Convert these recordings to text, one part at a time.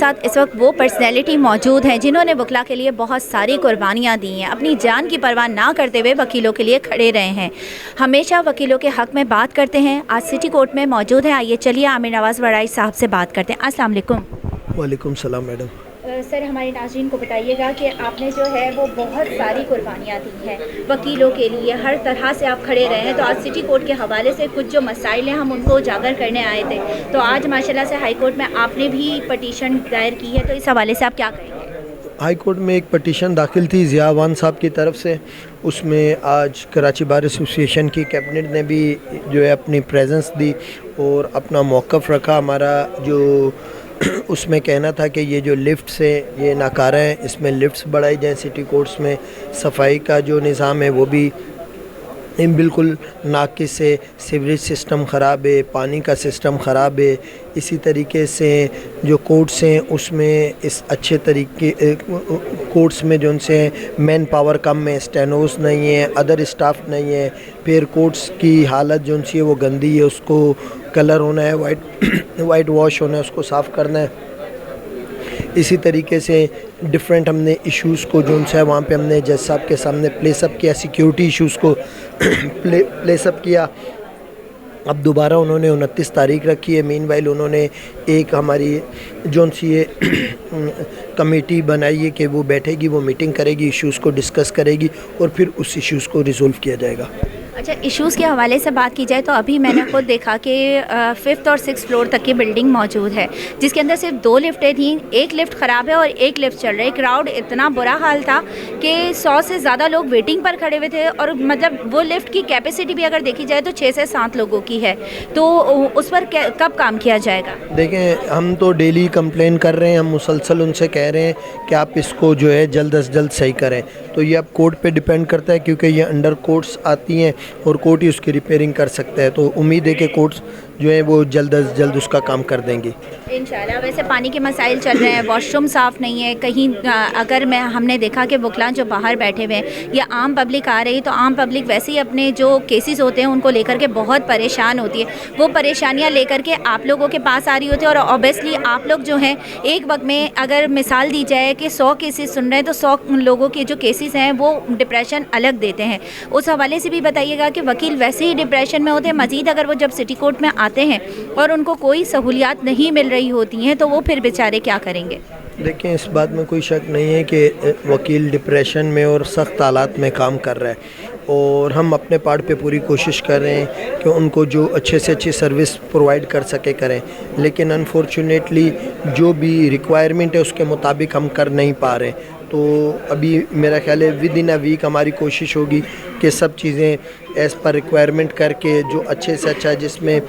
साथ इस वक्त वो पर्सनैलिटी मौजूद हैं जिन्होंने वकला के लिए बहुत सारी कुर्बानियाँ दी हैं, अपनी जान की परवाह ना करते हुए वकीलों के लिए खड़े रहे हैं, हमेशा वकीलों के हक़ में बात करते हैं। आज सिटी कोर्ट में मौजूद हैं। आइए चलिए आमिर नवाज़ वड़ाई साहब से बात करते हैं। अस्सलाम वालेकुम। वालेकुम सलाम मैडम। सर, हमारे नाज़रीन को बताइएगा कि आपने जो है वो बहुत सारी कुर्बानियाँ दी हैं वकीलों के लिए, हर तरह से आप खड़े रहे हैं। तो आज सिटी कोर्ट के हवाले से कुछ जो मसाइल हैं हम उनको उजागर करने आए थे। तो आज माशाल्लाह से हाई कोर्ट में आपने भी पटिशन दायर की है, तो इस हवाले से आप क्या कहेंगे? हाई कोर्ट में एक पटिशन दाखिल थी ज़िया अवान साहब की तरफ से, उसमें आज कराची बार एसोसिएशन की कैबिनेट ने भी जो है अपनी प्रेजेंस दी और अपना मौक़िफ़ रखा। हमारा जो उसमें कहना था कि ये जो लिफ्ट्स हैं ये नाकारा हैं, इसमें लिफ्ट्स बढ़ाई जाएँ। सिटी कोर्ट्स में सफाई का जो निज़ाम है वो भी बिल्कुल नाक़िस है, सीवरेज सिस्टम ख़राब है, पानी का सिस्टम ख़राब है। इसी तरीके से जो कोर्ट्स हैं उसमें इस अच्छे तरीके कोर्ट्स में जो उनसे मैन पावर कम है, स्टेनोस नहीं है, अदर स्टाफ नहीं है। फिर कोर्ट्स की हालत जो उनसी है वो गंदी है, उसको कलर होना है, वाइट वॉश होना है, उसको साफ़ करना है। इसी तरीके से डिफरेंट हमने इश्यूज़ को जो उनसे है वहाँ पे हमने जज साहब के सामने प्लेसअप किया, सिक्योरिटी इश्यूज़ को प्लेसअप किया। अब दोबारा उन्होंने 29 तारीख रखी है। मीनवाइल उन्होंने एक हमारी जो सी कमेटी बनाई है कि वो बैठेगी, वो मीटिंग करेगी, इश्यूज़ को डिस्कस करेगी और फिर उस इश्यूज़ को रिज़ोल्व किया जाएगा। अच्छा, इश्यूज़ के हवाले से बात की जाए तो अभी मैंने खुद देखा कि 5th और 6th फ्लोर तक की बिल्डिंग मौजूद है, जिसके अंदर सिर्फ 2 लिफ्टें थीं। एक लिफ्ट ख़राब है और एक लिफ्ट चल रही है। क्राउड इतना बुरा हाल था कि 100 से ज़्यादा लोग वेटिंग पर खड़े हुए थे और मतलब वो लिफ्ट की कैपेसिटी भी अगर देखी जाए तो 6 से 7 लोगों की है। तो उस पर कब काम किया जाएगा? देखें, हम तो डेली कंप्लेन कर रहे हैं, हम मुसलसल उनसे कह रहे हैं कि आप इसको जो है जल्द अज जल्द सही करें। तो ये अब कोर्ट पे डिपेंड करता है क्योंकि ये अंडर कोर्ट्स आती हैं और कोर्ट ही उसकी रिपेयरिंग कर सकता है। तो उम्मीद है कि कोर्ट्स जो है वो जल्द अज जल्द उसका काम कर देंगे इंशाल्लाह। वैसे पानी के मसाइल चल रहे हैं, वॉशरूम साफ़ नहीं है कहीं। अगर हमने देखा कि वकला जो बाहर बैठे हुए हैं या आम पब्लिक आ रही, तो आम पब्लिक वैसे ही अपने जो केसेस होते हैं उनको लेकर के बहुत परेशान होती है। वो परेशानियां लेकर के आप लोगों के पास आ रही होती है और ऑब्वियसली आप लोग जो हैं एक वक्त में अगर मिसाल दी जाए कि 100 केसेस सुन रहे हैं तो 100 लोगों के जो केसेस हैं वो डिप्रेशन अलग देते हैं। उस हवाले से भी बताइएगा कि वकील वैसे ही डिप्रेशन में होते हैं, मज़ीद अगर वो जब सिटी कोर्ट में आते हैं और उनको कोई सहूलियात नहीं मिल रही होती हैं तो वो फिर बेचारे क्या करेंगे? देखिए, इस बात में कोई शक नहीं है कि वकील डिप्रेशन में और सख्त हालात में काम कर रहा है और हम अपने पार्ट पे पूरी कोशिश कर रहे हैं कि उनको जो अच्छे से अच्छी सर्विस प्रोवाइड कर सके करें। लेकिन अनफॉर्चुनेटली जो भी रिक्वायरमेंट है उसके मुताबिक हम कर नहीं पा रहे। तो अभी मेरा ख्याल है विद इन अ वीक हमारी कोशिश होगी कि सब चीज़ें एज़ पर रिक्वायरमेंट करके जो अच्छे से अच्छा, जिसमें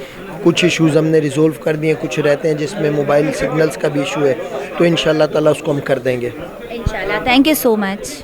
कुछ इश्यूज़ हमने रिज़ोल्व कर दिए, कुछ रहते हैं जिसमें मोबाइल सिग्नल्स का भी इशू है, तो इंशाल्लाह ताला उसको हम कर देंगे। इंशाल्लाह। Thank you so much.